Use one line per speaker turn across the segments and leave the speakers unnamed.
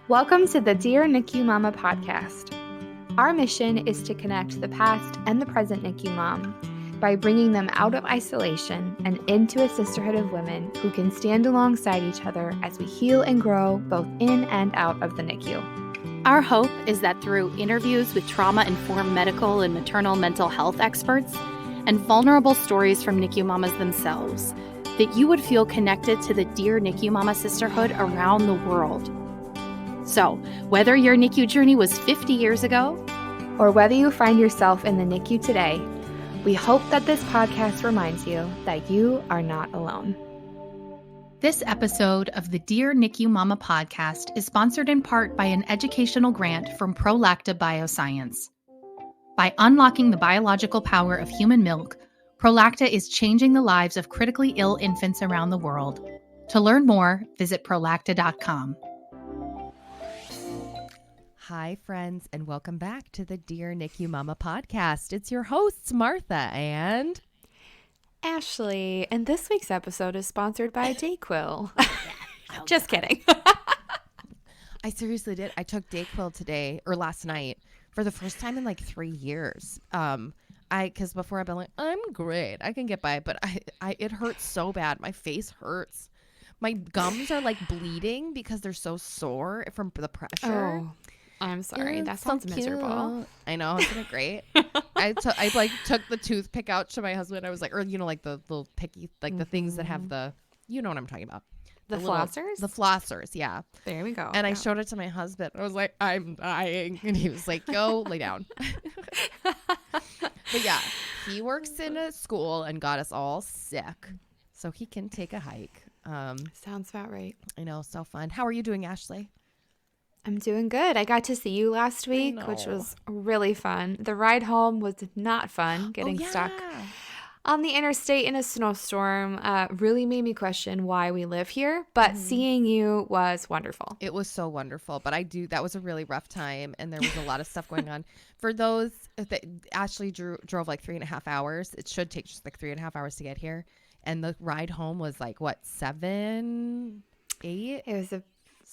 Welcome to the Dear NICU Mama podcast. Our mission is to connect the past and the present NICU mom by bringing them out of isolation and into a sisterhood of women who can stand alongside each other as we heal and grow both in and out of the NICU.
Our hope is that through interviews with trauma-informed medical and maternal mental health experts and vulnerable stories from NICU mamas themselves, that you would feel connected to the Dear NICU Mama sisterhood around the world. So, whether your NICU journey was 50 years ago,
or whether you find yourself in the NICU today, we hope that this podcast reminds you that you are not alone.
This episode of the Dear NICU Mama podcast is sponsored in part by an educational grant from Prolacta Bioscience. By unlocking the biological power of human milk, Prolacta is changing the lives of critically ill infants around the world. To learn more, visit prolacta.com.
Hi, friends, and welcome back to the Dear NICU Mama podcast. It's your hosts, Martha and
Ashley, and this week's episode is sponsored by Dayquil. Just kidding.
I seriously did. I took Dayquil today or last night for the first time in like 3 years. Because before I've been like, I'm great, I can get by, but it hurts so bad. My face hurts. My gums are like bleeding because they're so sore from the pressure.
Oh. I'm sorry. That sounds miserable.
I know. Isn't it great? I took the toothpick out to my husband. I was like, or like the little picky, like the things that have the, you know what I'm talking about.
The flossers?
The flossers, yeah.
There we go.
And I showed it to my husband. I was like, I'm dying. And he was like, go lay down. But yeah, he works in a school and got us all sick so he can take a hike.
Sounds about right.
I know. So fun. How are you doing, Ashley?
I'm doing good. I got to see you last week, which was really fun. The ride home was not fun, getting stuck on the interstate in a snowstorm. Really made me question why we live here, but seeing you was wonderful.
It was so wonderful, but that was a really rough time, and there was a lot of stuff going on. For those that Ashley drove like 3.5 hours, it should take just like 3.5 hours to get here, and the ride home was like, what, 7, 8?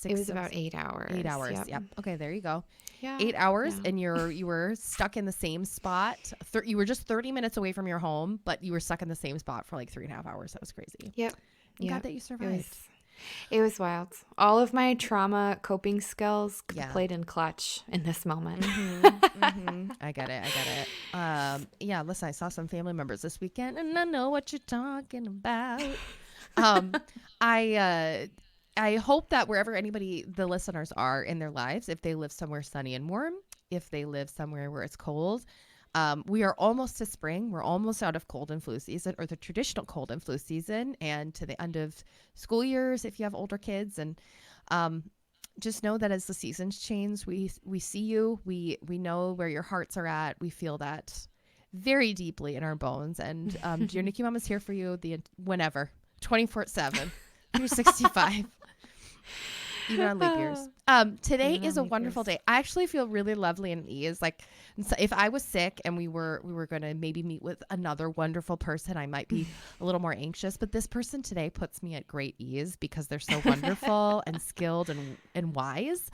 It was about 8 hours.
8 hours. Yep. Okay, there you go.
Yeah.
8 hours, and you were stuck in the same spot. You were just 30 minutes away from your home, but you were stuck in the same spot for like 3.5 hours. That was crazy.
Yep.
I'm glad that you survived.
It was wild. All of my trauma coping skills played in clutch in this moment.
I get it. Yeah, listen, I saw some family members this weekend, and I know what you're talking about. I hope that wherever the listeners are in their lives, if they live somewhere sunny and warm, if they live somewhere where it's cold, we are almost to spring. We're almost out of cold and flu season, or the traditional cold and flu season, and to the end of school years if you have older kids. And just know that as the seasons change, we see you. We know where your hearts are at. We feel that very deeply in our bones. And Dear NICU Mom is here for you whenever, 24/7. 365. Even on leap years. Today is a wonderful day. I actually feel really lovely and at ease. Like, if I was sick and we were going to maybe meet with another wonderful person, I might be a little more anxious. But this person today puts me at great ease because they're so wonderful and skilled and wise.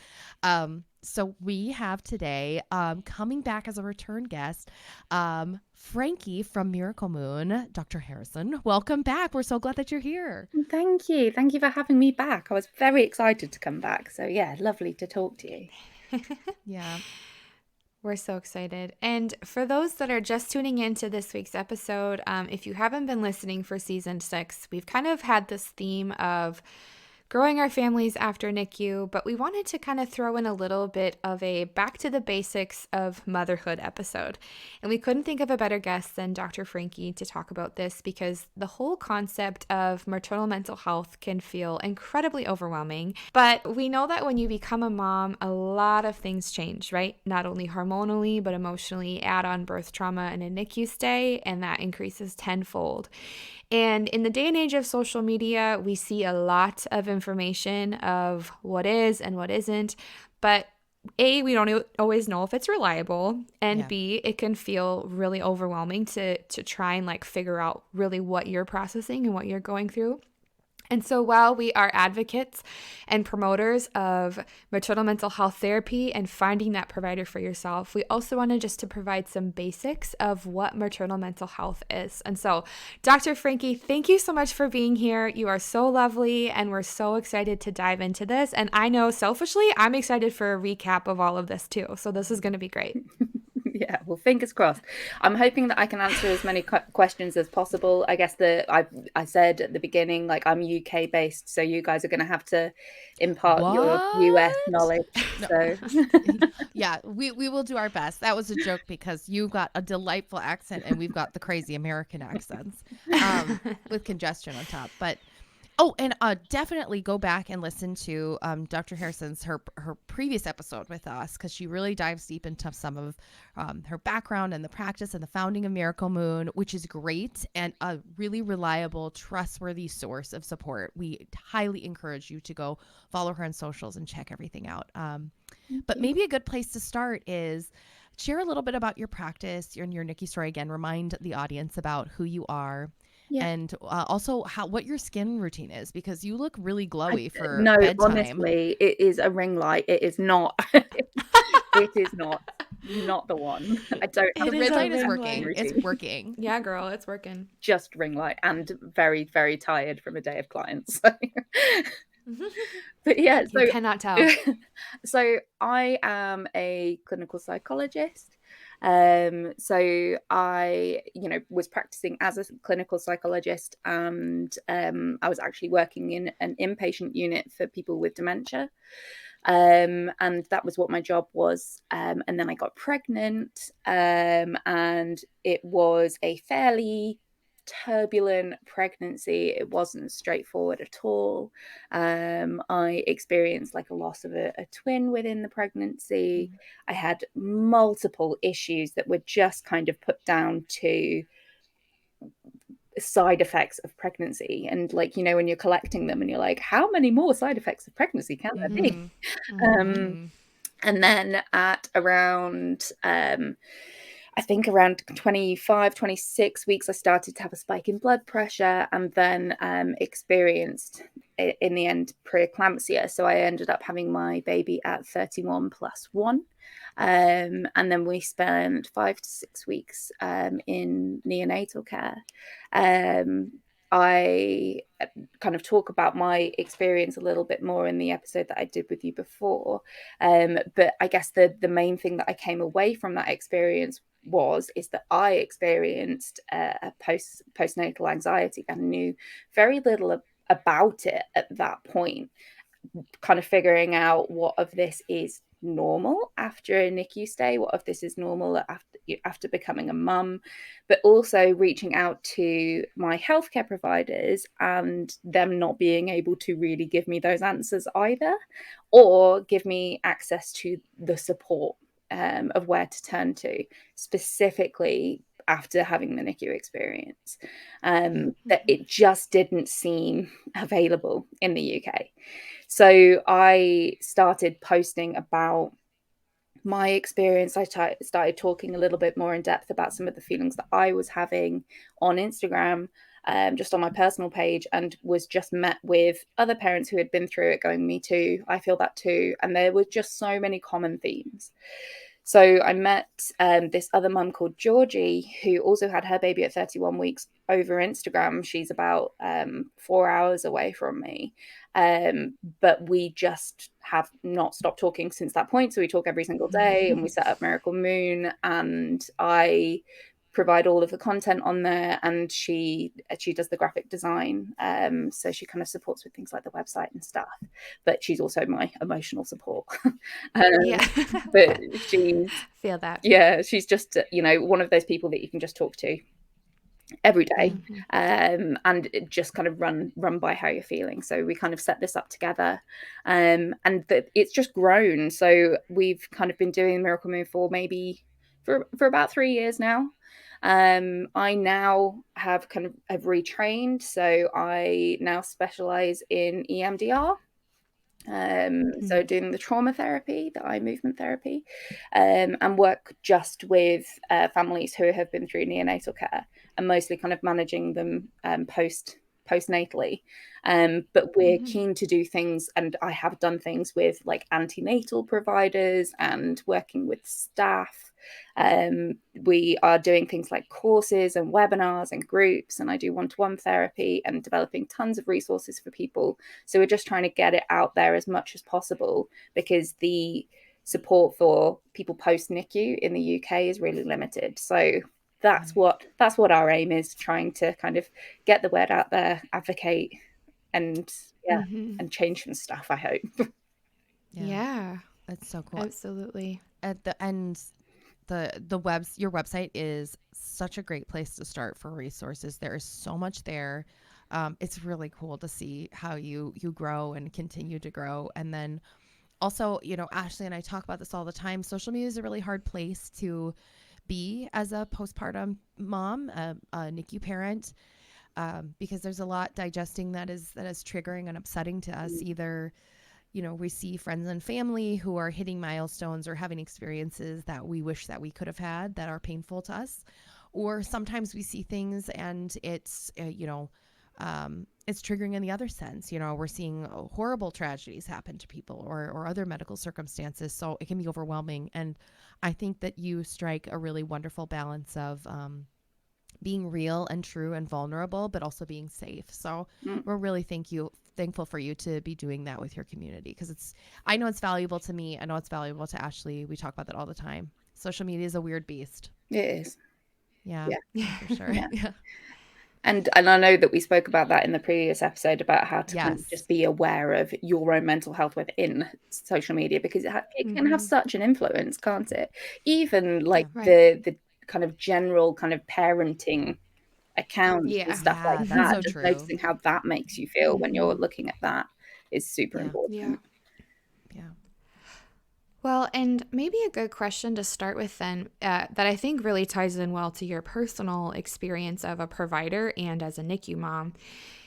So we have today coming back as a return guest, Frankie from Miracle Moon, Dr. Harrison. Welcome back. We're so glad that you're here.
Thank you. Thank you for having me back. I was very excited to come back. So yeah, lovely to talk to you.
Yeah.
We're so excited. And for those that are just tuning into this week's episode, if you haven't been listening for season 6, we've kind of had this theme of growing our families after NICU, but we wanted to kind of throw in a little bit of a back to the basics of motherhood episode. And we couldn't think of a better guest than Dr. Frankie to talk about this, because the whole concept of maternal mental health can feel incredibly overwhelming. But we know that when you become a mom, a lot of things change, right? Not only hormonally, but emotionally. Add on birth trauma and a NICU stay, and that increases tenfold. And in the day and age of social media, we see a lot of information of what is and what isn't, but A, we don't always know if it's reliable, and B, it can feel really overwhelming to try and like figure out really what you're processing and what you're going through. And so while we are advocates and promoters of maternal mental health therapy and finding that provider for yourself, we also wanted just to provide some basics of what maternal mental health is. And so, Dr. Frankie, thank you so much for being here. You are so lovely, and we're so excited to dive into this. And I know selfishly, I'm excited for a recap of all of this too. So this is going to be great.
Yeah, well, fingers crossed. I'm hoping that I can answer as many questions as possible. I guess I said at the beginning, like, I'm UK based, so you guys are going to have to impart your US
What?
knowledge.
No.
So
Yeah, we will do our best. That was a joke because you got a delightful accent and we've got the crazy American accents with congestion on top. But and definitely go back and listen to Dr. Harrison's her previous episode with us, because she really dives deep into some of her background and the practice and the founding of Miracle Moon, which is great and a really reliable, trustworthy source of support. We highly encourage you to go follow her on socials and check everything out. But maybe a good place to start is share a little bit about your practice, your NICU story again. Remind the audience about who you are.
yeah.
And also what your skin routine is, because you look really glowy for
No,
bedtime.
honestly, it is a ring light. It is not. It is not the one. I don't have
The red light is working. It's working.
Yeah, girl, it's working.
Just ring light, and very, very tired from a day of clients. So. But yeah, so
You cannot tell.
So I am a clinical psychologist. So I, was practicing as a clinical psychologist, and I was actually working in an inpatient unit for people with dementia. And that was what my job was. And then I got pregnant, and it was a fairly turbulent pregnancy. It wasn't straightforward at all. I experienced like a loss of a twin within the pregnancy. I had multiple issues that were just kind of put down to side effects of pregnancy. And like, when you're collecting them and you're like, how many more side effects of pregnancy can there be? And then at around I think around 25, 26 weeks, I started to have a spike in blood pressure, and then experienced, in the end, preeclampsia. So I ended up having my baby at 31 plus 1. And then we spent 5 to 6 weeks in neonatal care. I kind of talk about my experience a little bit more in the episode that I did with you before. But I guess the main thing that I came away from that experience is that I experienced a postnatal anxiety and knew very little about it at that point, kind of figuring out what of this is normal after a NICU stay, what of this is normal after becoming a mum, but also reaching out to my healthcare providers and them not being able to really give me those answers either, or give me access to the support of where to turn to, specifically after having the NICU experience, that it just didn't seem available in the UK. So I started posting about my experience. I started talking a little bit more in depth about some of the feelings that I was having on Instagram, just on my personal page, and was just met with other parents who had been through it going, me too, I feel that too. And there were just so many common themes. So I met this other mum called Georgie, who also had her baby at 31 weeks over Instagram. She's about 4 hours away from me. But we just have not stopped talking since that point. So we talk every single day, and we set up Miracle Moon, and I provide all of the content on there, and she does the graphic design, so she kind of supports with things like the website and stuff, but she's also my emotional support. But she's
Feel that.
Yeah, she's just one of those people that you can just talk to every day, and it just kind of run by how you're feeling. So we kind of set this up together, and it's just grown. So we've kind of been doing Miracle Moon for about 3 years now. I now have retrained, so I now specialize in EMDR. So doing the trauma therapy, the eye movement therapy, and work just with families who have been through neonatal care, and mostly kind of managing them post postnatally. But we're keen to do things, and I have done things with like antenatal providers and working with staff. We are doing things like courses and webinars and groups, and I do one-to-one therapy and developing tons of resources for people. So we're just trying to get it out there as much as possible, because the support for people post NICU in the UK is really limited. So that's what our aim is, trying to kind of get the word out there, advocate, and and change some stuff, I hope.
Yeah,
That's so cool.
absolutely.
At the end, your website is such a great place to start for resources. There is so much there. It's really cool to see how you grow and continue to grow. And then also, Ashley and I talk about this all the time. Social media is a really hard place to be as a postpartum mom, a NICU parent, because there's a lot digesting that is triggering and upsetting to us. Either, we see friends and family who are hitting milestones or having experiences that we wish that we could have had that are painful to us. Or sometimes we see things and it's, it's triggering in the other sense. We're seeing horrible tragedies happen to people or other medical circumstances. So it can be overwhelming. And I think that you strike a really wonderful balance of being real and true and vulnerable, but also being safe. So we're really thankful for you to be doing that with your community, because I know it's valuable to me. I know it's valuable to Ashley. We talk about that all the time. Social media is a weird beast.
It is.
Yeah. For sure. Yeah.
And I know that we spoke about that in the previous episode about how to kind of
Yes.
just be aware of your own mental health within social media, because it can have such an influence, can't it? Even like
Right.
the kind of general kind of parenting accounts and
Yeah.
stuff
Yeah,
like
that's
that,
so
just
true.
noticing how that makes you feel when you're looking at that is super
Yeah.
Yeah.
important.
Yeah.
Well, and maybe a good question to start with then, that I think really ties in well to your personal experience of a provider and as a NICU mom,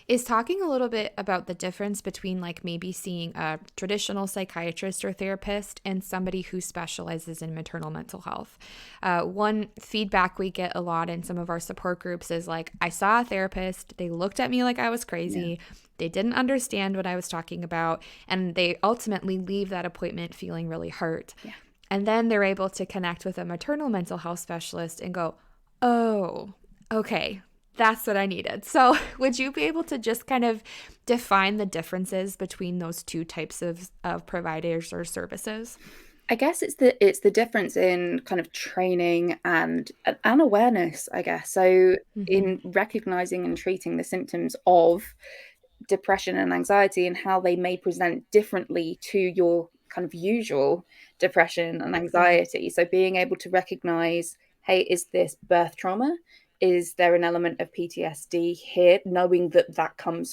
is talking a little bit about the difference between like maybe seeing a traditional psychiatrist or therapist and somebody who specializes in maternal mental health. One feedback we get a lot in some of our support groups is like, I saw a therapist, they looked at me like I was crazy, they didn't understand what I was talking about, and they ultimately leave that appointment feeling really hurt.
Yeah.
And then they're able to connect with a maternal mental health specialist and go, oh, okay, that's what I needed. So, would you be able to just kind of define the differences between those two types of providers or services?
I guess it's the difference in kind of training and awareness, I guess. So in recognizing and treating the symptoms of depression and anxiety and how they may present differently to your kind of usual depression and
Yeah.
anxiety. So being able to recognize, hey, is this birth trauma? Is there an element of PTSD here? Knowing that that can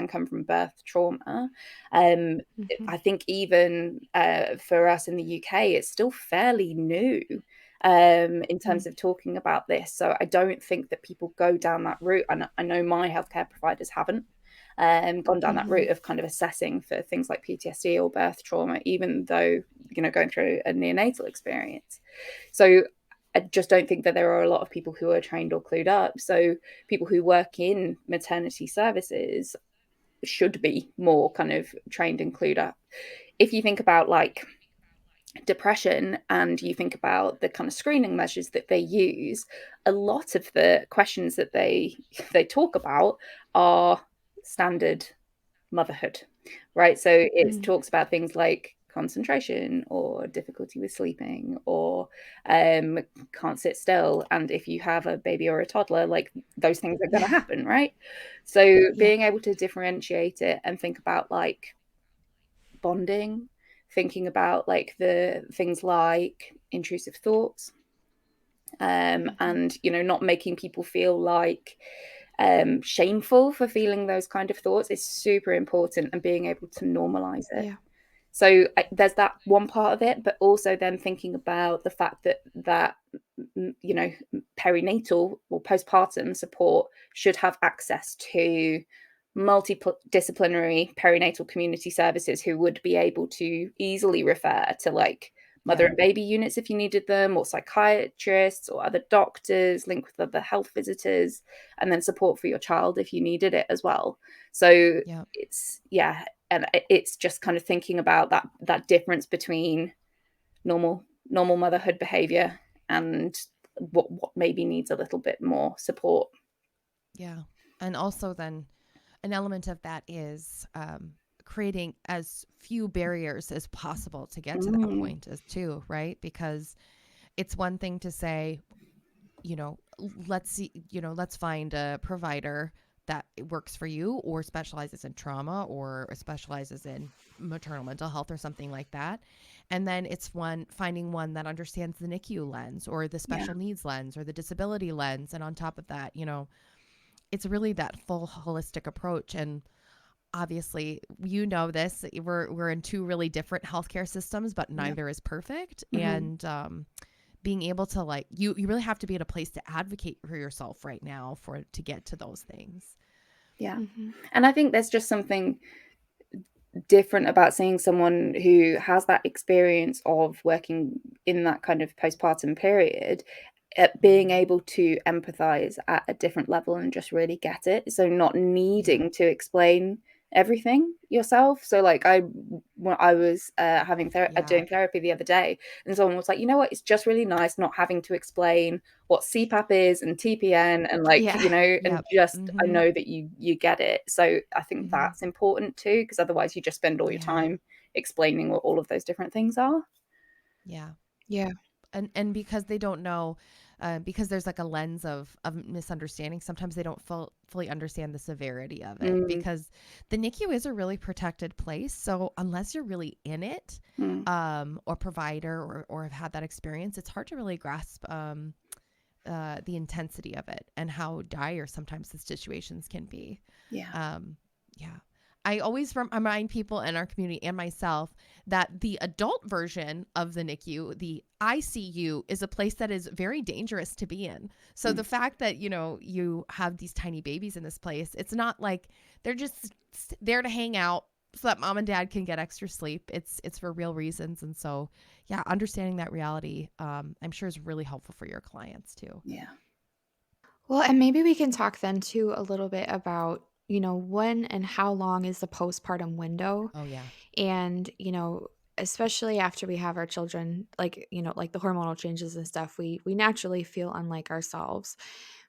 come from birth trauma. I think even for us in the UK, it's still fairly new in terms of talking about this. So I don't think that people go down that route. And I know my healthcare providers haven't gone down that route of kind of assessing for things like PTSD or birth trauma, even though, going through a neonatal experience. So I just don't think that there are a lot of people who are trained or clued up. So people who work in maternity services should be more kind of trained and clued up. If you think about like depression and you think about the kind of screening measures that they use, a lot of the questions that they talk about are standard motherhood, right? So it talks about things like concentration or difficulty with sleeping or can't sit still, and if you have a baby or a toddler, like those things are going to happen, right? So
Yeah.
being able to differentiate it and think about like bonding, thinking about like the things like intrusive thoughts, and not making people feel like shameful for feeling those kind of thoughts is super important, and being able to normalize it.
Yeah.
So there's that one part of it, but also then thinking about the fact that perinatal or postpartum support should have access to multidisciplinary perinatal community services who would be able to easily refer to like mother
Yeah.
and baby units if you needed them, or psychiatrists or other doctors, link with other health visitors, and then support for your child if you needed it as well. So
Yeah.
it's, yeah, and it's just kind of thinking about that difference between normal motherhood behavior and what maybe needs a little bit more support.
Yeah. And also then an element of that is creating as few barriers as possible to get to that
Mm,
point as too, right? Because it's one thing to say, let's see, let's find a provider that works for you or specializes in trauma or specializes in maternal mental health or something like that. And then it's finding one that understands the NICU lens or the
yeah.
special needs lens or the disability lens. And on top of that, it's really that full holistic approach. And obviously, this, we're in two really different healthcare systems, but
Yeah.
neither is perfect.
Mm-hmm.
And being able to you really have to be at a place to advocate for yourself right now to get to those things.
Yeah.
Mm-hmm.
And I think there's just something different about seeing someone who has that experience of working in that kind of postpartum period, being
Mm-hmm.
able to empathize at a different level and just really get it. So not
Yeah.
needing to explain everything yourself. So like when I was
Yeah.
doing therapy the other day, and someone was like, you know what, it's just really nice not having to explain what CPAP is and TPN and like,
Yeah.
and
Yep.
just I
Mm-hmm.
know that you get it. So I think
Mm-hmm.
that's important too, because otherwise you just spend all your
Yeah.
time explaining what all of those different things are.
Yeah.
Yeah.
And because they don't know, because there's like a lens of misunderstanding, sometimes they don't fully understand the severity of it,
Mm,
because the NICU is a really protected place. So unless you're really in it,
mm,
or provider or have had that experience, it's hard to really grasp the intensity of it and how dire sometimes the situations can be.
yeah.
Um, yeah. I always remind people in our community and myself that the adult version of the NICU, the ICU, is a place that is very dangerous to be in. So
Mm,
the fact that, you have these tiny babies in this place, it's not like they're just there to hang out so that mom and dad can get extra sleep. It's for real reasons. And so, yeah, understanding that reality, I'm sure is really helpful for your clients too.
yeah.
Well, and maybe we can talk then too a little bit about, when and how long is the postpartum window?
Oh, yeah.
And, especially after we have our children, like, like the hormonal changes and stuff, we naturally feel unlike ourselves.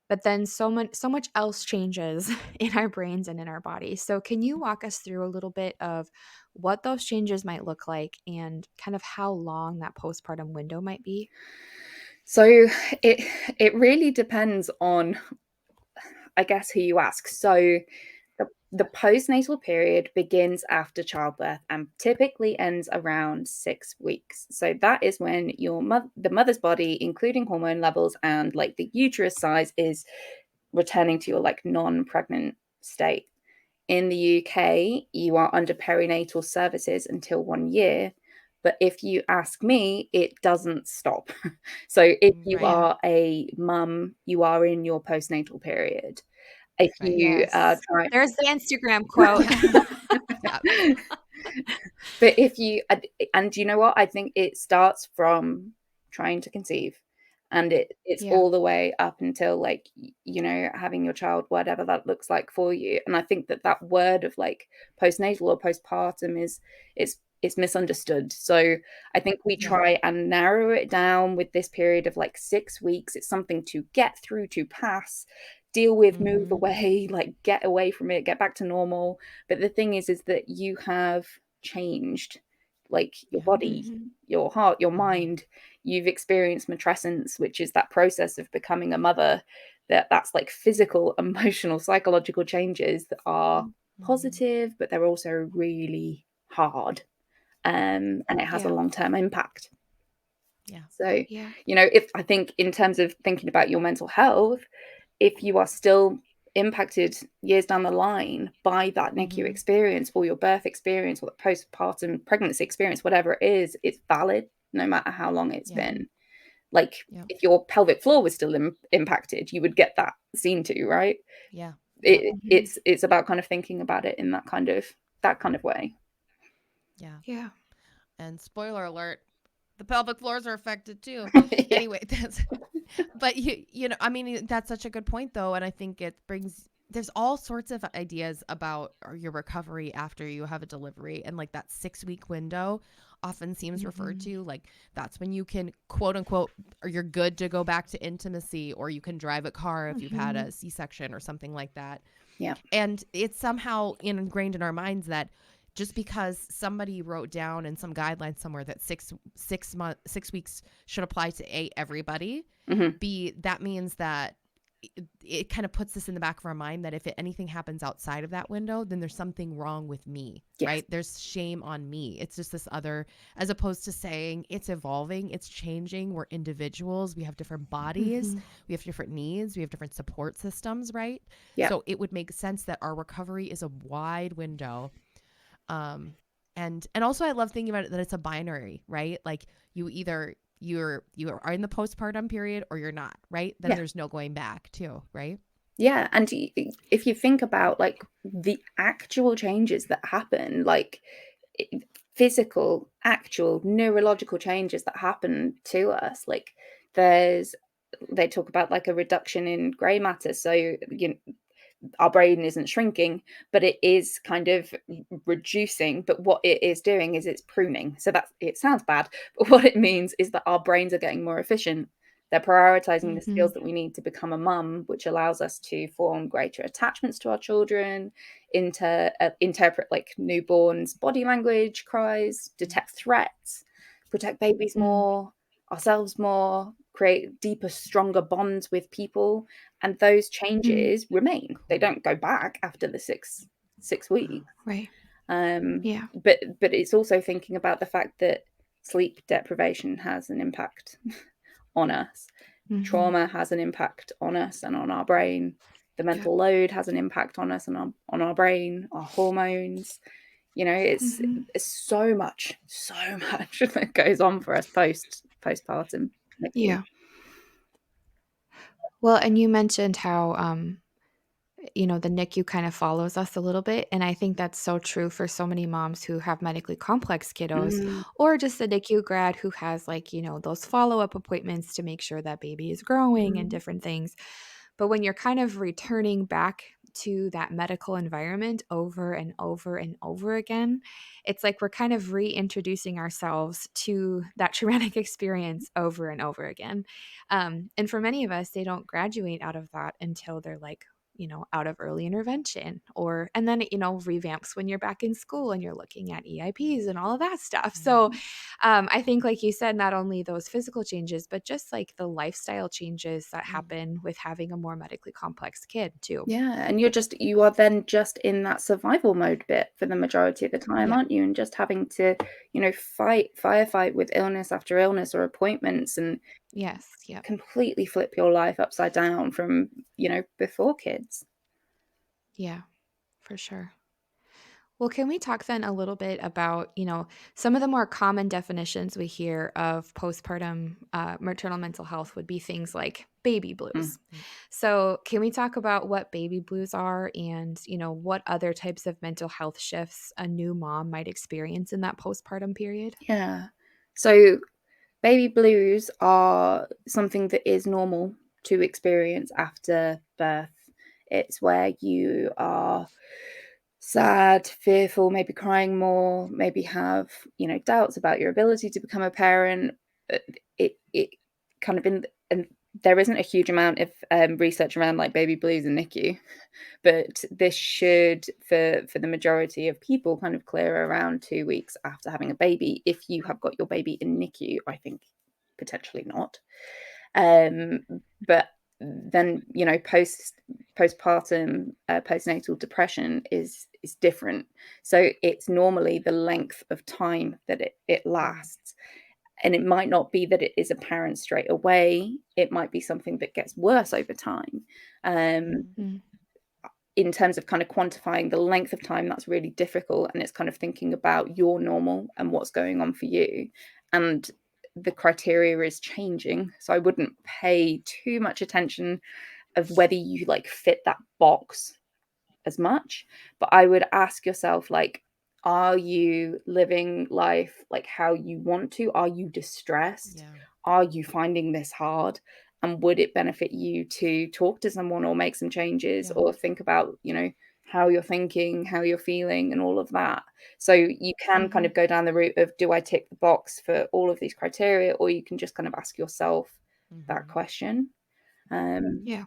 But then so much else changes in our brains and in our bodies. So can you walk us through a little bit of what those changes might look like and kind of how long that postpartum window might be?
So it it really depends on, I guess, who you ask. So the postnatal period begins after childbirth and typically ends around 6 weeks. So that is when the mother's body, including hormone levels and like the uterus size, is returning to your like non-pregnant state. In the UK, you are under perinatal services until 1 year. But if you ask me, it doesn't stop. So if you
Right.
Yeah.
are a mum, you are in your postnatal period. If
Right.
you
Yes.
try,
There's the Instagram quote.
Yeah. Yeah.
but if you, and you know what? I think it starts from trying to conceive, and it's
Yeah.
all the way up until like having your child, whatever that looks like for you. And I think that word of like postnatal or postpartum it's misunderstood. So I think we
Yeah.
try and narrow it down with this period of like 6 weeks. It's something to get through, to pass, deal with, move
Mm-hmm.
away, like get away from it, get back to normal. But the thing is that you have changed, like your
Yeah.
body,
Mhm.
your heart, your
Mm-hmm.
mind. You've experienced matrescence, which is that process of becoming a mother. That's like physical, emotional, psychological changes that are
Mm-hmm.
positive, but they're also really hard. And it has a
Yeah.
long-term impact.
Yeah.
So,
Yeah.
if I think in terms of thinking about your mental health, if you are still impacted years down the line by that NICU
Mm-hmm.
experience or your birth experience or the postpartum pregnancy experience, whatever it is, it's valid no matter how long it's
Yeah.
been. Like
Yep.
if your pelvic floor was still impacted, you would get that seen to, right?
Yeah. Yep.
Mhm.
It's about kind of thinking about it in that kind of way.
Yeah.
Yeah.
And spoiler alert, The pelvic floors are affected too.
Yeah.
Anyway, but you know, I mean, that's such a good point though, and I think it brings there's all sorts of ideas about your recovery after you have a delivery, and like that 6 week window often seems referred
Mm-hmm.
to like that's when you can quote unquote or you're good to go back to intimacy, or you can drive a car if you've had
Mm-hmm.
a C-section or something like that.
Yeah.
And it's somehow ingrained in our minds that just because somebody wrote down in some guidelines somewhere that 6 weeks should apply to everybody,
Hmm.
that means that it kind of puts this in the back of our mind that if anything happens outside of that window, then there's something wrong with me,
Yes.
right? There's shame on me. It's just this other, as opposed to saying it's evolving, it's changing. We're individuals. We have different bodies.
Mm-hmm.
We have different needs. We have different support systems, right?
Yeah.
So it would make sense that our recovery is a wide window. And also I love thinking about it that it's a binary, right? Like you are in the postpartum period or you're not, right? Then
Yeah.
there's no going back too, right?
Yeah. And if you think about like the actual changes that happen, like physical, actual neurological changes that happen to us, like they talk about like a reduction in gray matter. So, you know, our brain isn't shrinking, but it is kind of reducing. But what it is doing is it's pruning. So that it sounds bad, but what it means is that our brains are getting more efficient. They're prioritizing the
Mm-hmm.
skills that we need to become a mum, which allows us to form greater attachments to our children, interpret like newborns' body language, cries, detect threats, protect babies more, ourselves more, create deeper, stronger bonds with people, and those
Mm-hmm.
changes remain. They
Cool.
don't go back after the six weeks.
Right.
Um,
Yeah.
but it's also thinking about the fact that sleep deprivation has an impact on us.
Mm-hmm.
Trauma has an impact on us and on our brain. The
Yep.
mental load has an impact on us and on our brain, our hormones. You know,
Mm-hmm.
it's so much that goes on for us postpartum.
Yeah. Well, and you mentioned how the NICU kind of follows us a little bit. And I think that's so true for so many moms who have medically complex kiddos,
Mm,
or just a NICU grad who has, like, those follow up appointments to make sure that baby is growing and
mm,
different things. But when you're kind of returning back to that medical environment over and over and over again, it's like we're kind of reintroducing ourselves to that traumatic experience over and over again. And for many of us, they don't graduate out of that until they're like, out of early intervention, and then it, revamps when you're back in school and you're looking at EIPs and all of that stuff. So
Mm.
I think, like you said, not only those physical changes, but just like the lifestyle changes that happen with having a more medically complex kid, too.
yeah, and you are then just in that survival mode bit for the majority of the time,
Yeah.
aren't you? And just having to, firefight with illness after illness or appointments and
Yes. Yep.
completely flip your life upside down from, before kids.
Yeah, for sure. Well, can we talk then a little bit about, some of the more common definitions we hear of postpartum maternal mental health would be things like baby
Mm.
blues. So, can we talk about what baby blues are and, what other types of mental health shifts a new mom might experience in that postpartum period?
Yeah. So baby blues are something that is normal to experience after birth. It's where you are sad, fearful, maybe crying more, maybe have, doubts about your ability to become a parent. It kind of and there isn't a huge amount of research around like baby blues and NICU, but this should, for the majority of people, kind of clear around 2 weeks after having a baby. If you have got your baby in NICU, I think potentially not. Um, but then, postpartum postnatal depression is different. So it's normally the length of time that it lasts. And it might not be that it is apparent straight away. It might be something that gets worse over time. Um,
Mm,
in terms of kind of quantifying the length of time, that's really difficult. And it's kind of thinking about your normal and what's going on for you. And the criteria is changing. So I wouldn't pay too much attention of whether you like fit that box as much. But I would ask yourself, like, Are you living life like how you want to? Are you distressed?
Yeah.
Are you finding this hard? And would it benefit you to talk to someone or make some changes
Yeah.
or think about, how you're thinking, how you're feeling, and all of that? So you can kind of go down the route of, do I tick the box for all of these criteria? Or you can just kind of ask yourself that
Mm-hmm.
question. Um,
Yeah.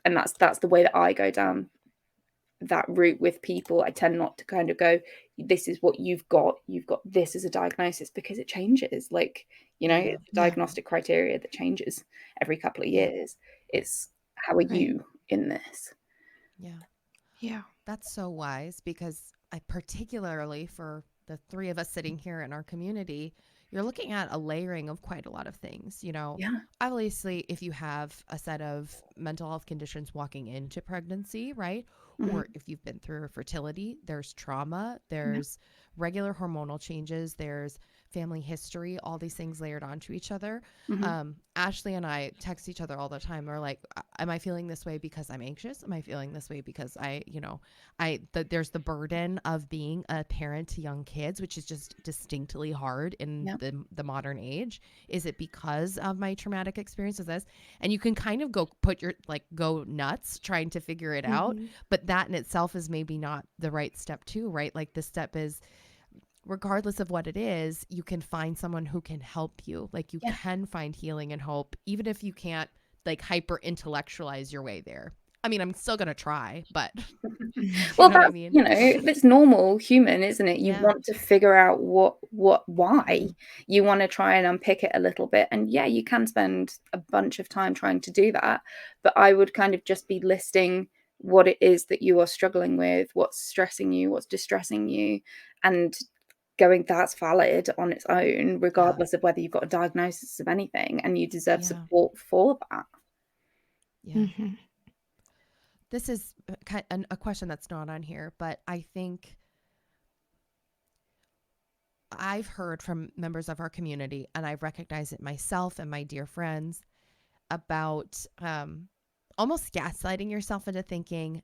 and that's the way that I go down that route with people. I tend not to kind of go, this is what you've got this as a diagnosis, because it changes. Like,
Yeah.
it's a
Yeah.
diagnostic criteria that changes every couple of
Yeah.
years. It's, how are
Right.
you in this?
Yeah.
Yeah.
That's so wise, because I particularly for the three of us sitting here in our community, you're looking at a layering of quite a lot of things.
Yeah.
Obviously, if you have a set of mental health conditions walking into pregnancy, right?
Hmm.
Or if you've been through fertility, there's trauma,
Yeah.
there's regular hormonal changes, there's family history, all these things layered onto each other.
Hmm.
Ashley and I text each other all the time. We're like, am I feeling this way because I'm anxious? Am I feeling this way because there's the burden of being a parent to young kids, which is just distinctly hard in
Yeah.
the modern age. Is it because of my traumatic experience of this? And you can kind of go nuts trying to figure it out,
Hmm.
but that in itself is maybe not the right step too, right? Like the step is, regardless of what it is, you can find someone who can help you. Like you
Yeah.
can find healing and hope, even if you can't like hyper intellectualize your way there. I mean, I'm still going to try, but you
Well,
know what I
that's,
mean?
it's normal human, isn't it? You
Yeah.
want to figure out why.
Mm-hmm.
You want to try and unpick it a little bit. And yeah, you can spend a bunch of time trying to do that. But I would kind of just be listing what it is that you are struggling with, what's stressing you, what's distressing you, and going, that's valid on its own,
Yeah.
regardless of whether you've got a diagnosis of anything, and you deserve
Yeah.
support for that.
Yeah.
Hmm.
This is a question that's not on here, but I think I've heard from members of our community, and I've recognized it myself and my dear friends, about almost gaslighting yourself into thinking,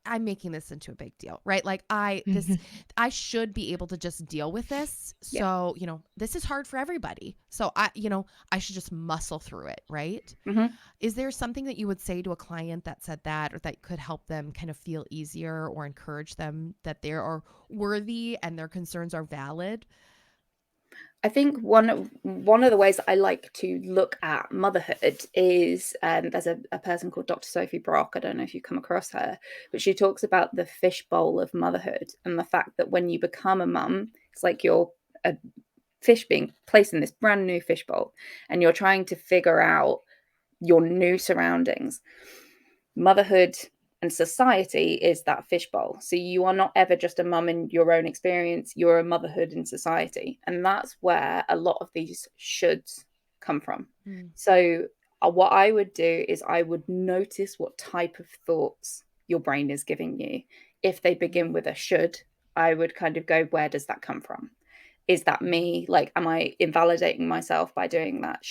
I'm making this into a big deal, right? Like
Hmm.
I should be able to just deal with this.
Yeah.
So, this is hard for everybody. So I should just muscle through it, right?
Hmm.
Is there something that you would say to a client that said that, or that could help them kind of feel easier, or encourage them that they are worthy and their concerns are valid?
I think one of the ways that I like to look at motherhood is, there's a person called Dr. Sophie Brock. I don't know if you come across her, but she talks about the fishbowl of motherhood, and the fact that when you become a mum, it's like you're a fish being placed in this brand new fishbowl, and you're trying to figure out your new surroundings. Motherhood and society is that fishbowl. So you are not ever just a mum in your own experience, you're a motherhood in society. And that's where a lot of these shoulds come from.
Mm,
So what I would do is I would notice what type of thoughts your brain is giving you. If they begin
mm,
with a should, I would kind of go, where does that come from? Is that
mm,
me? Like, am I invalidating myself by doing that?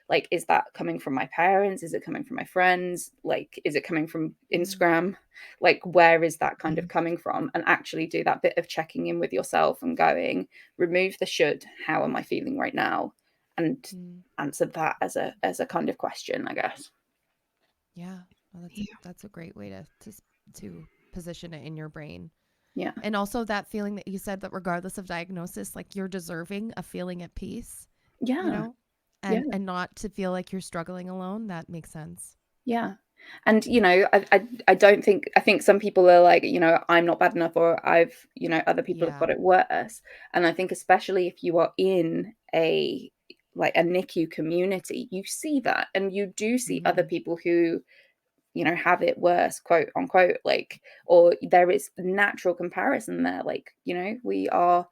Like, is that coming from my parents? Is it coming from my friends? Like, is it coming from
mm,
Instagram? Like, where is that kind of
Hmm.
coming from? And actually do that bit of checking in with yourself and going, remove the should. How am I feeling right now? And
mm.
answer that as a kind of question, I guess.
Yeah. Well, that's a
Yeah.
that's a great way to position it in your brain.
Yeah.
And also that feeling that you said, that regardless of diagnosis, like you're deserving of feeling at peace, you
Yeah.
know,
Yeah.
and not to feel like you're struggling alone. That makes sense.
Yeah. And I don't think, I think some people are like, I'm not bad enough, or other people have
Yeah.
got it worse. And I think especially if you are in a NICU community, you see that, and you do see other
Mm-hmm.
people who, have it worse, quote unquote, like, or there is natural comparison there. Like, we are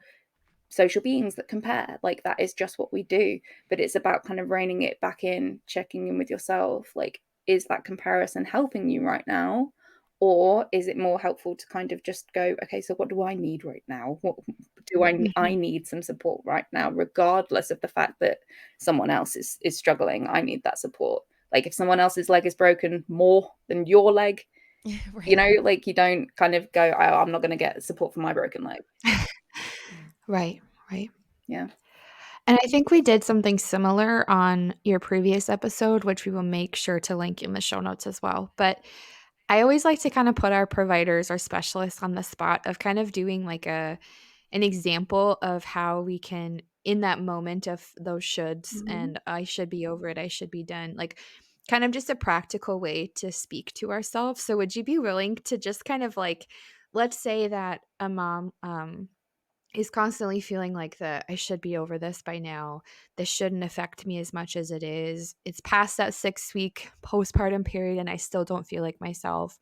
social beings that compare, like that is just what we do. But it's about kind of reining it back in, checking in with yourself, like, is that comparison helping you right now, or is it more helpful to kind of just go, okay, so what do I need right now? What do I
Hmm.
need some support right now, regardless of the fact that someone else is struggling. I need that support. Like, if someone else's leg is broken more than your leg, You
Right.
know, like you don't kind of go, oh, I'm not going to get support for my broken leg.
Mm.
Right, right.
Yeah.
And I think we did something similar on your previous episode, which we will make sure to link in the show notes as well. But I always like to kind of put our providers, our specialists on the spot of kind of doing like an example of how we can, in that moment of those shoulds
Mm-hmm.
and I should be over it, I should be done, like kind of just a practical way to speak to ourselves. So would you be willing to just kind of like, let's say that a mom is constantly feeling like the I should be over this by now. This shouldn't affect me as much as it is. It's past that 6-week postpartum period and I still don't feel like myself.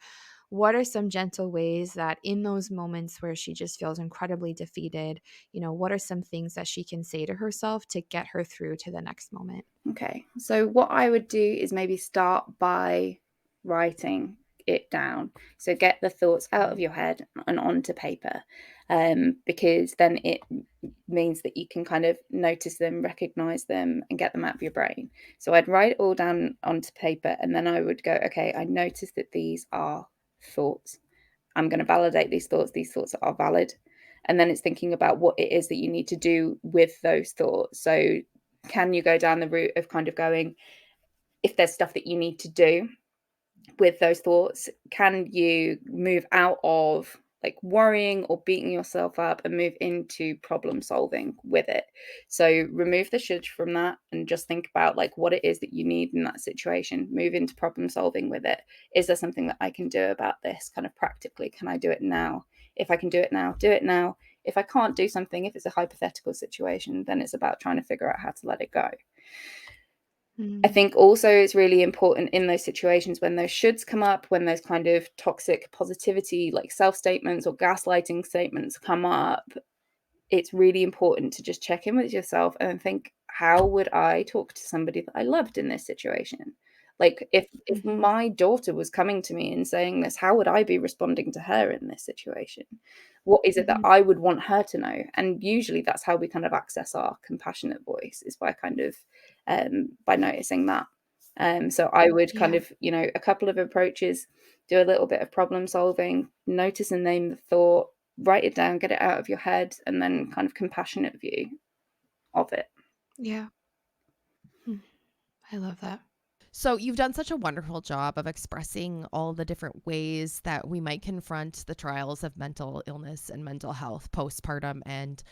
What are some gentle ways that in those moments where she just feels incredibly defeated, what are some things that she can say to herself to get her through to the next moment?
Okay. So what I would do is maybe start by writing it down. So get the thoughts out of your head and onto paper, because then it means that you can kind of notice them, recognize them, and get them out of your brain. So I'd write it all down onto paper, and then I would go, okay, I notice that these are thoughts. I'm going to validate these thoughts. These thoughts are valid. And then it's thinking about what it is that you need to do with those thoughts. So can you go down the route of kind of going, if there's stuff that you need to do with those thoughts, can you move out of like worrying or beating yourself up and move into problem solving with it? So remove the should from that and just think about like what it is that you need in that situation. Move into problem solving with it. Is there something that I can do about this kind of practically? Can I do it now? If I can do it now, do it now. If I can't do something, if it's a hypothetical situation, then it's about trying to figure out how to let it go. I
Mm,
think also it's really important in those situations when those shoulds come up, when those kind of toxic positivity, like self statements or gaslighting statements come up, it's really important to just check in with yourself and think, how would I talk to somebody that I loved in this situation? Like if
mhm,
my daughter was coming to me and saying this, how would I be responding to her in this situation? What is it that
mhm.
I would want her to know? And usually that's how we kind of access our compassionate voice, is by kind of by noticing that. So I would kind
Yeah.
of, a couple of approaches, do a little bit of problem solving, notice and name the thought, write it down, get it out of your head, and then kind of compassionate view of it.
Yeah. Mm, I love that.
So you've done such a wonderful job of expressing all the different ways that we might confront the trials of mental illness and mental health postpartum and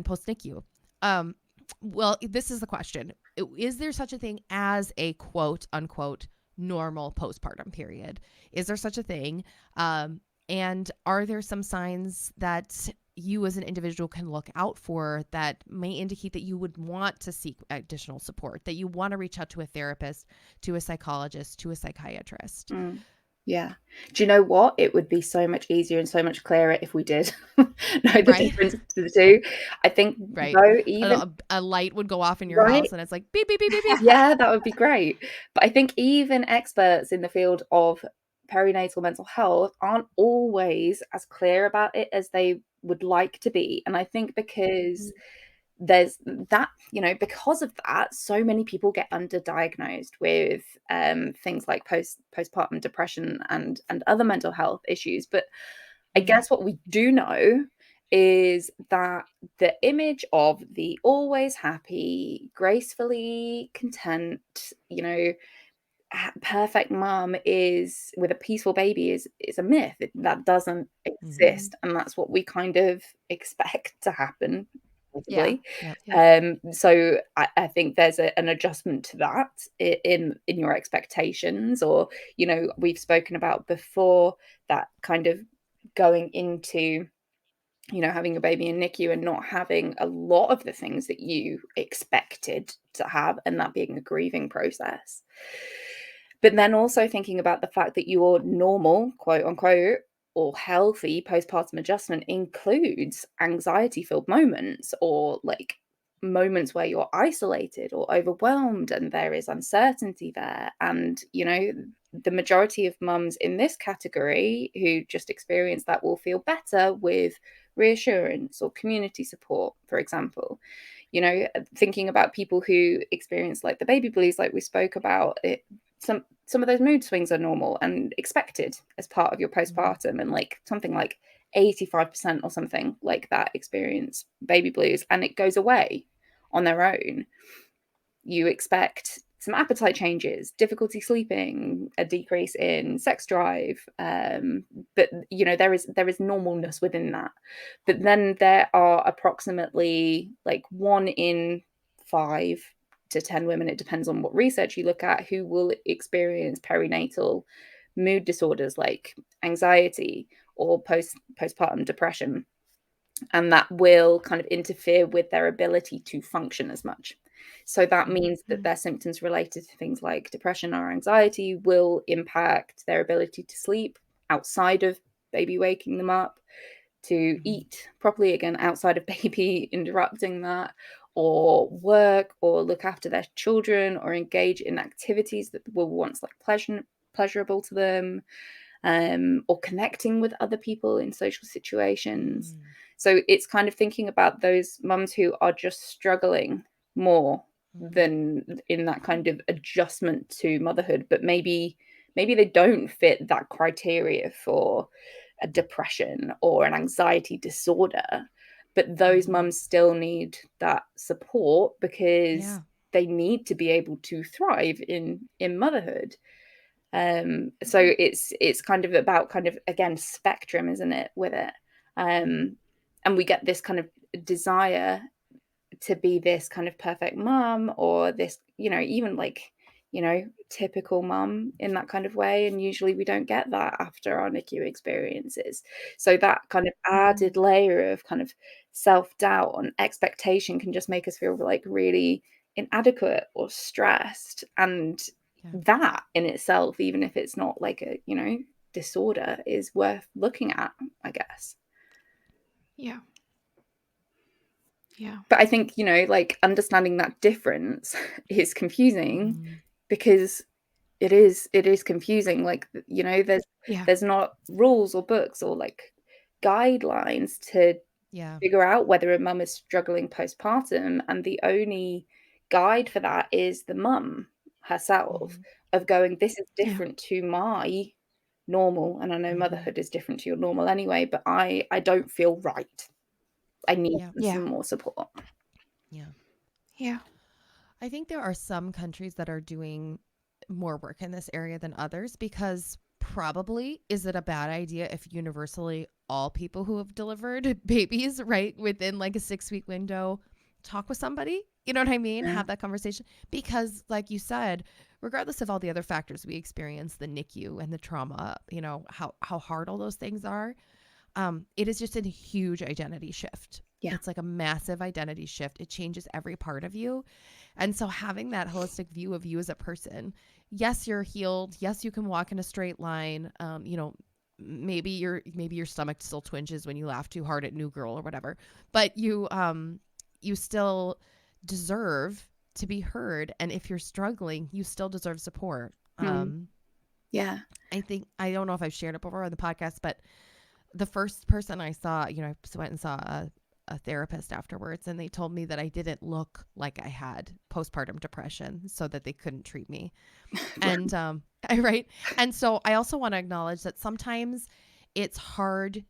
post NICU. Um, well, this is the question: is there such a thing as a quote unquote normal postpartum period? Is there such a thing? And are there some signs that you as an individual can look out for that may indicate that you would want to seek additional support, that you want to reach out to a therapist, to a psychologist, to a psychiatrist?
Mm. Yeah. Do you know what? It would be so much easier and so much clearer if we did know the
Right?
difference to the two. I think
Right.
though, even
A light would go off in your
right,
house and it's like beep, beep, beep, beep, beep.
yeah, that would be great. But I think even experts in the field of perinatal mental health aren't always as clear about it as they would like to be. And I think because there's that, because of that, so many people get underdiagnosed with things like postpartum depression and other mental health issues. But I
Mm.
guess what we do know is that the image of the always happy, gracefully content, perfect mom is with a peaceful baby is a myth. That doesn't
Mm-hmm.
Mhm.
exist, and that's what we kind of expect to happen,
Yeah.
possibly.
Yep.
Yep.
So I think there's an adjustment to that in your expectations, or we've spoken about before that kind of going into having a baby in NICU and not having a lot of the things that you expected to have, and that being a grieving process. But then also thinking about the fact that your normal, quote unquote, or healthy postpartum adjustment includes anxiety filled moments, or like moments where you're isolated or overwhelmed and there is uncertainty there. And, the majority of mums in this category who just experience that will feel better with reassurance or community support, for example. Thinking about people who experience like the baby blues, like we spoke about, some of those mood swings are normal and expected as part of your postpartum, and like something like 85% or something like that experience baby blues, and it goes away on their own. You expect some appetite changes, difficulty sleeping, a decrease in sex drive, but there is normalness within that. But then there are approximately like 1 in 5 to 10 women, it depends on what research you look at, who will experience perinatal mood disorders like anxiety or postpartum depression, and that will kind of interfere with their ability to function as much. So that means that their symptoms related to things like depression or anxiety will impact their ability to sleep outside of baby waking them up, to eat properly, again, outside of baby interrupting that, or work, or look after their children, or engage in activities that were once like pleasurable to them, or connecting with other people in social situations. So it's kind of thinking about those mums who are just struggling more than in that kind of adjustment to motherhood, but maybe they don't fit that criteria for a depression or an anxiety disorder, but those mums still need that support because they need to be able to thrive in motherhood. So it's kind of about kind of, again, spectrum, isn't it, with it? And we get this kind of desire to be this kind of perfect mum, or this, even like, typical mum in that kind of way. And usually we don't get that after our NICU experiences. So that kind of added layer of kind of self-doubt and expectation can just make us feel like really inadequate or stressed. And that in itself, even if it's not like a, disorder, is worth looking at, I guess.
Yeah.
But I think, like, understanding that difference is confusing, because it is confusing. Like, there's not rules or books or like guidelines to figure out whether a mum is struggling postpartum, and the only guide for that is the mum herself, of going, this is different to my normal, and I know motherhood is different to your normal anyway, but I don't feel right. I need some more support.
Yeah.
I think there are some countries that are doing more work in this area than others, because probably, is it a bad idea if universally all people who have delivered babies, right, within like a 6-week window, talk with somebody? You know what I mean? Have that conversation. Because like you said, regardless of all the other factors we experience, the NICU and the trauma, how hard all those things are, it is just a huge identity shift. It's like a massive identity shift. It changes every part of you. And so having that holistic view of you as a person, yes, you're healed. Yes, you can walk in a straight line. Maybe your stomach still twinges when you laugh too hard at New Girl or whatever, but you still deserve to be heard. And if you're struggling, you still deserve support.
Yeah.
I don't know if I've shared it before on the podcast, but the first person I saw, I went and saw a therapist afterwards, and they told me that I didn't look like I had postpartum depression, so that they couldn't treat me. And right. And so I also want to acknowledge that sometimes it's hard,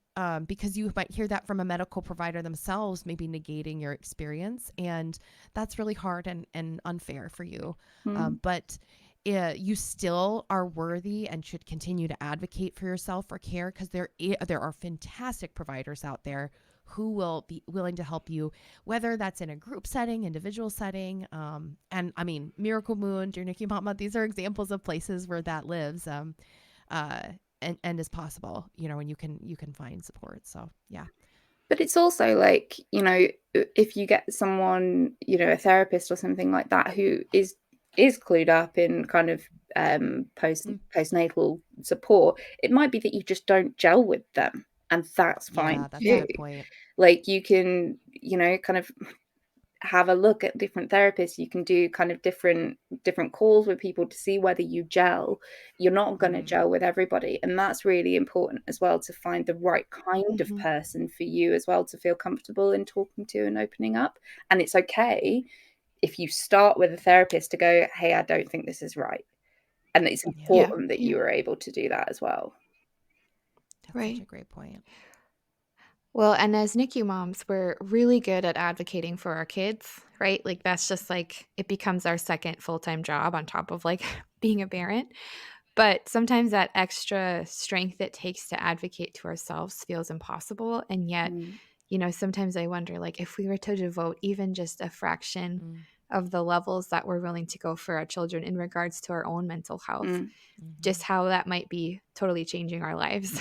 because you might hear that from a medical provider themselves, maybe negating your experience, and that's really hard and unfair for you. But you still are worthy and should continue to advocate for yourself for care, because there are fantastic providers out there who will be willing to help you, whether that's in a group setting, individual setting. And I mean, Miracle Moon, Dear NICU Mama, these are examples of places where that lives, and is possible, and you can find support. So, yeah.
But it's also like, if you get someone, a therapist or something like that, who is clued up in kind of postnatal support, it might be that you just don't gel with them, and that's fine
That's
too.
a good point.
Like, you can, kind of have a look at different therapists. You can do kind of different calls with people to see whether you gel. You're not going to gel with everybody, and that's really important as well, to find the right kind of person for you as well, to feel comfortable in talking to and opening up. And it's okay if you start with a therapist to go, hey, I don't think this is right. And it's
Yeah.
important that you were able to do that as well.
That's
Right.
such a great point.
Well, and as NICU moms, we're really good at advocating for our kids, right? Like that's just like it becomes our second full-time job on top of like being a parent. But sometimes that extra strength it takes to advocate to ourselves feels impossible. And yet,
Mm,
sometimes I wonder like if we were to devote even just a fraction
Mm,
of the levels that we're willing to go for our children in regards to our own mental health,
mm,
just
mhm,
how that might be totally changing our lives,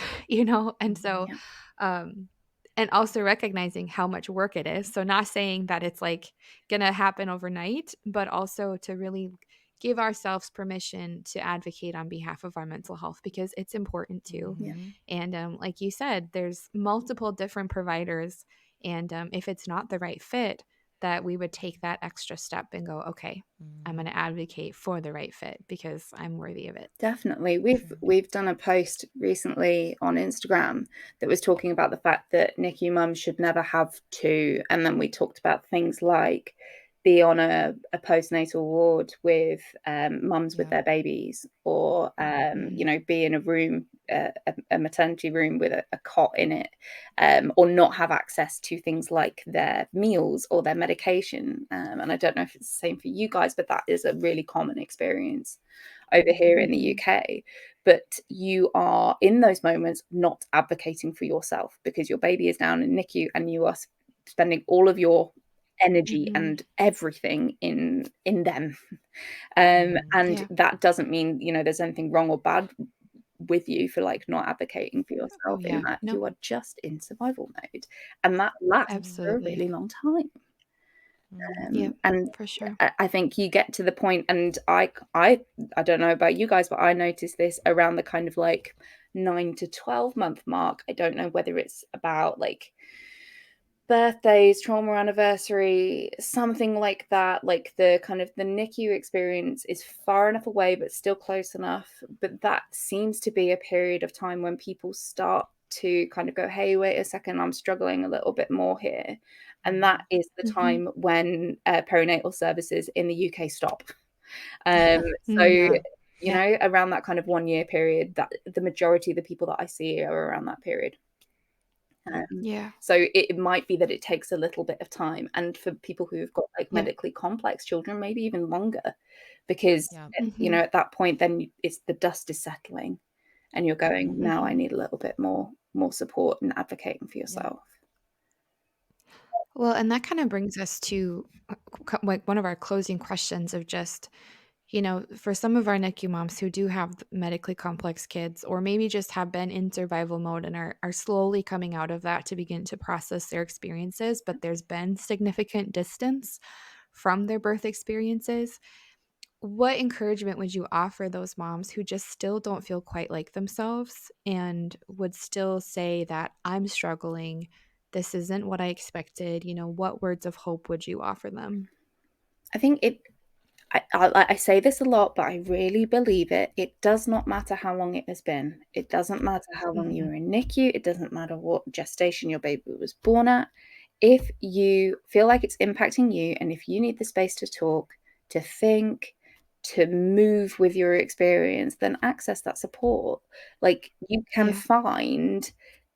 And
mhm,
so,
yeah,
um, and also recognizing how much work it is. So, not saying that it's like gonna happen overnight, but also to really give ourselves permission to advocate on behalf of our mental health because it's important too.
yeah,
mhm,
And like you said, there's multiple different providers. And if it's not the right fit, that we would take that extra step and go, okay, I'm going
mhm.
to advocate for the right fit because I'm worthy of it.
definitely.
True.
We've done a post recently on Instagram that was talking about the fact that NICU mums should never have two, and then we talked about things like be on a postnatal ward with mums with
Yeah.
their babies, or
Mhm.
be in a room, a maternity room with a cot in it, or not have access to things like their meals or their medication. And I don't know if it's the same for you guys, but that is a really common experience over here in the
Mhm.
UK. But you are in those moments not advocating for yourself because your baby is down in NICU and you are spending all of your energy
Mhm.
and everything in them.
Mhm.
And
Yeah.
that doesn't mean, there's anything wrong or bad with you for like not advocating for
Oh,
yourself, in
yeah.
that
No,
you are just in survival mode. And that lasts
Mhm.
for a
absolutely.
really long time.
Mhm.
Yep,
And
for sure.
I think you get to the point, and I don't know about you guys, but I noticed this around the kind of like 9 to 12 month mark. I don't know whether it's about like birthdays, trauma anniversary, something like that. Like the kind of the NICU experience is far enough away, but still close enough. But that seems to be a period of time when people start to kind of go, hey, wait a second, I'm struggling a little bit more here. And that
Mhm.
is the
Mhm.
time when perinatal services in the UK stop. So,
Mm, yeah.
around that kind of 1 year period, that the majority of the people that I see are around that period.
Yeah.
Yeah.
So it might be that it takes a little bit of time, and for people who've got like
Yeah.
medically complex children, maybe even longer, because
Yeah.
Mhm.
at that point, then it's the dust is settling, and you're going,
Mhm.
now I
Mhm.
need a little bit more support and advocating for
Yeah.
yourself.
Well, and that kind of brings us to like one of our closing questions of just, for some of our NICU moms who do have medically complex kids, or maybe just have been in survival mode and are slowly coming out of that to begin to process their experiences, but there's been significant distance from their birth experiences. What encouragement would you offer those moms who just still don't feel quite like themselves and would still say that I'm struggling? This isn't what I expected. What words of hope would you offer them?
I think I say this a lot, but I really believe it. It does not matter how long it has been. It doesn't matter how long you
Mhm.
were in NICU. It doesn't matter what gestation your baby was born at. If you feel like it's impacting you, and if you need the space to talk, to think, to move with your experience, then access that support. Like you can
Yeah.
find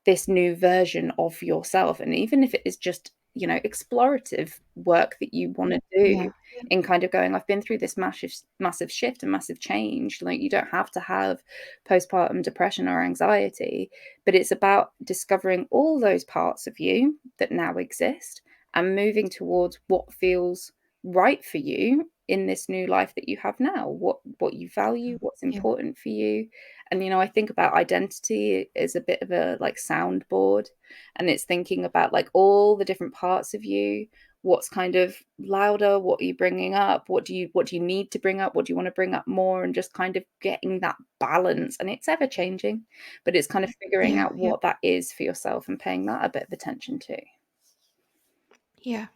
this new version of yourself. And even if it is just, explorative work that you want to do,
Yeah.
in kind of going, I've been through this massive shift and massive change. Like you don't have to have postpartum depression or anxiety, but it's about discovering all those parts of you that now exist and moving towards what feels right for you in this new life that you have now, what you value, what's
Yeah.
important for you. And I think about identity as a bit of a like soundboard, and it's thinking about like all the different parts of you, what's kind of louder, what are you bringing up, what do you need to bring up, what do you want to bring up more, and just kind of getting that balance. And it's ever changing, but it's kind of figuring
Yeah.
out
Yeah.
what that is for yourself and paying that a bit of attention to.
Yeah.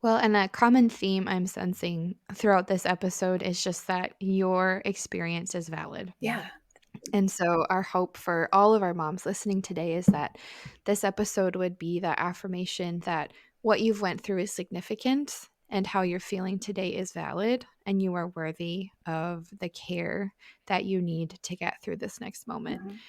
Well, and a common theme I'm sensing throughout this episode is just that your experience is valid.
Yeah,
And so, our hope for all of our moms listening today is that this episode would be that affirmation that what you've went through is significant and how you're feeling today is valid, and you are worthy of the care that you need to get through this next moment.
Mhm.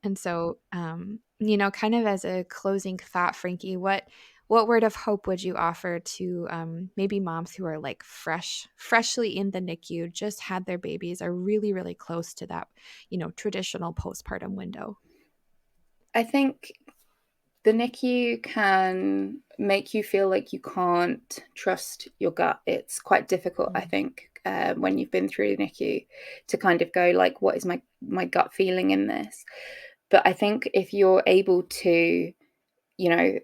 And so, kind of as a closing thought, Frankie, what word of hope would you offer to maybe moms who are like freshly in the NICU, just had their babies, are really, really close to that, traditional postpartum window?
I think the NICU can make you feel like you can't trust your gut. It's quite difficult, I think, when you've been through the NICU to kind of go like, what is my gut feeling in this? But I think if you're able to, you know,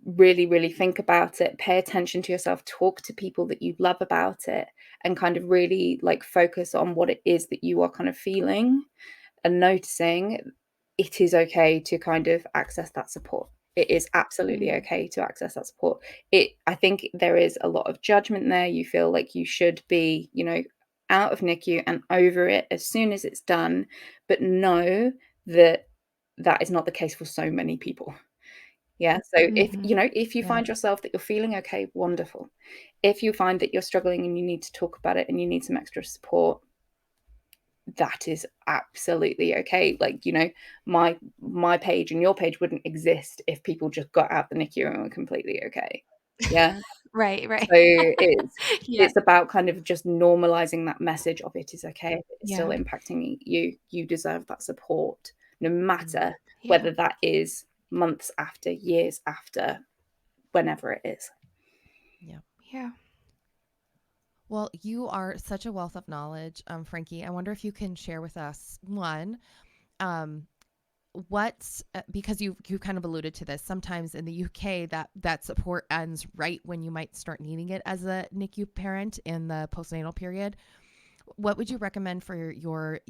really, really think about it, pay attention to yourself, talk to people that you love about it, and kind of really like focus on what it is that you are kind of feeling and noticing, it is okay to kind of access that support. It is absolutely
Mm.
okay to access that support. I think there is a lot of judgment there. You feel like you should be, out of NICU and over it as soon as it's done, but know that that is not the case for so many people. Yeah. So
Mhm.
if you
Yeah.
find yourself that you're feeling okay, wonderful. If you find that you're struggling and you need to talk about it and you need some extra support, that is absolutely okay. Like, my page and your page wouldn't exist if people just got out the NICU and were completely okay. Yeah.
Right,
So
right. Yeah,
it's about kind of just normalizing that message of it is okay if it's still
yeah,
impacting you. You deserve that support, no
Mm.
matter
yeah,
whether that is months after, years after, whenever it is.
Yeah.
yeah.
Well, you are such a wealth of knowledge, Frankie. I wonder if you can share with us one, um, what's because you kind of alluded to this. Sometimes in the UK, that support ends right when you might start needing it as a NICU parent in the postnatal period. What would you recommend for your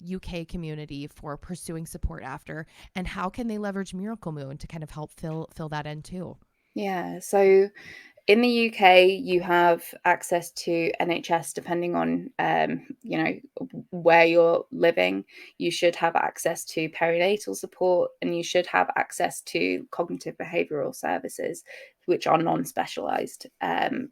UK community for pursuing support after, and how can they leverage Miracle Moon to kind of help fill that in too?
Yeah. So in the UK, you have access to NHS depending on, where you're living. You should have access to perinatal support, and you should have access to cognitive behavioural services, which are non-specialised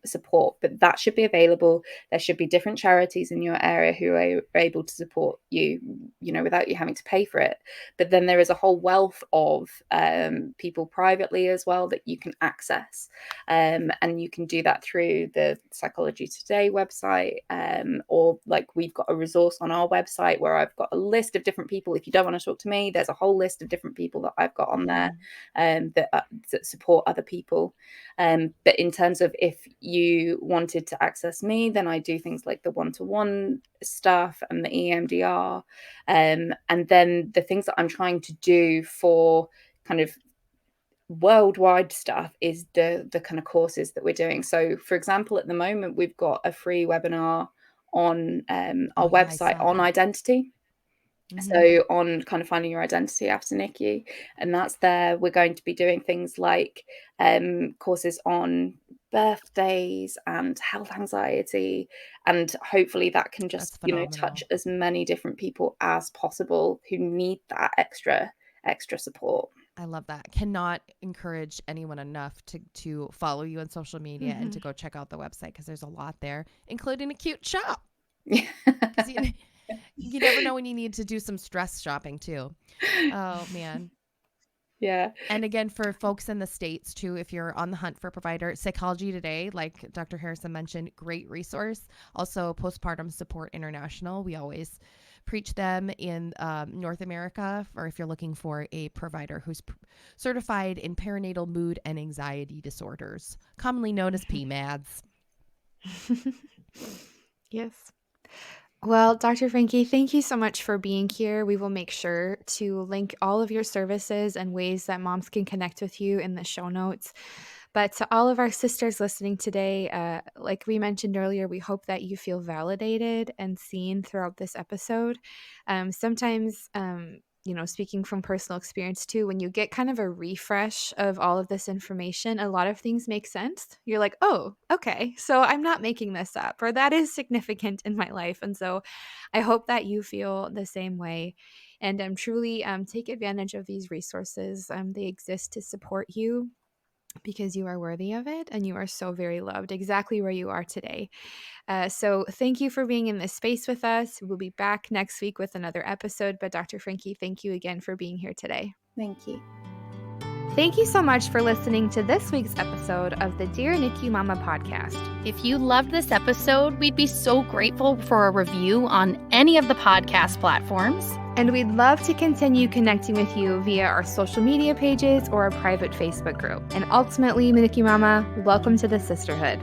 support. But that should be available. There should be different charities in your area who are able to support you, without you having to pay for it. But then there is a whole wealth of people privately as well that you can access. And you can do that through the Psychology Today website, or like we've got a resource on our website where I've got a list of different people. If you don't want to talk to me, there's a whole list of different people that I've got on there, that support other people. But in terms of if you wanted to access me, then I do things like the one-to-one stuff and the EMDR. And then the things that I'm trying to do for kind of worldwide stuff is the kind of courses that we're doing. So for example, at the moment we've got a free webinar on
Oh
our
yeah, I
website
saw
on
that.
identity.
Mm-hmm.
So on kind of finding your identity after NICU, and that's there. We're going to be doing things like courses on birthdays and health anxiety, and hopefully that can
That's
just touch
phenomenal.
as many different people as possible who need that extra support.
I love that. Cannot encourage anyone enough to follow you on social media and to
Mhm.
go check out the website because there's a lot there, including a cute shop.
Yeah.
Because you never know when you need to do some stress shopping too. Oh man.
Yeah.
And again, for folks in the States too, if you're on the hunt for a provider, Psychology Today, like Dr. Harrison mentioned, great resource. Also, Postpartum Support International. We always preach them in North America, or if you're looking for a provider who's certified in perinatal mood and anxiety disorders, commonly known as PMADS.
Yes. Well, Dr. Frankie, thank you so much for being here. We will make sure to link all of your services and ways that moms can connect with you in the show notes. But to all of our sisters listening today, like we mentioned earlier, we hope that you feel validated and seen throughout this episode. Sometimes, speaking from personal experience too, when you get kind of a refresh of all of this information, a lot of things make sense. You're like, oh, okay, so I'm not making this up, or that is significant in my life. And so I hope that you feel the same way. And truly take advantage of these resources. They exist to support you, because you are worthy of it and you are so very loved exactly where you are today. So thank you for being in this space with us. We'll be back next week with another episode. But Dr. Frankie, thank you again for being here today.
Thank you.
Thank you so much for listening to this week's episode of the Dear NICU Mama podcast.
If you loved this episode, we'd be so grateful for a review on any of the podcast platforms.
And we'd love to continue connecting with you via our social media pages or a private Facebook group. And ultimately, NICU Mama, welcome to the sisterhood.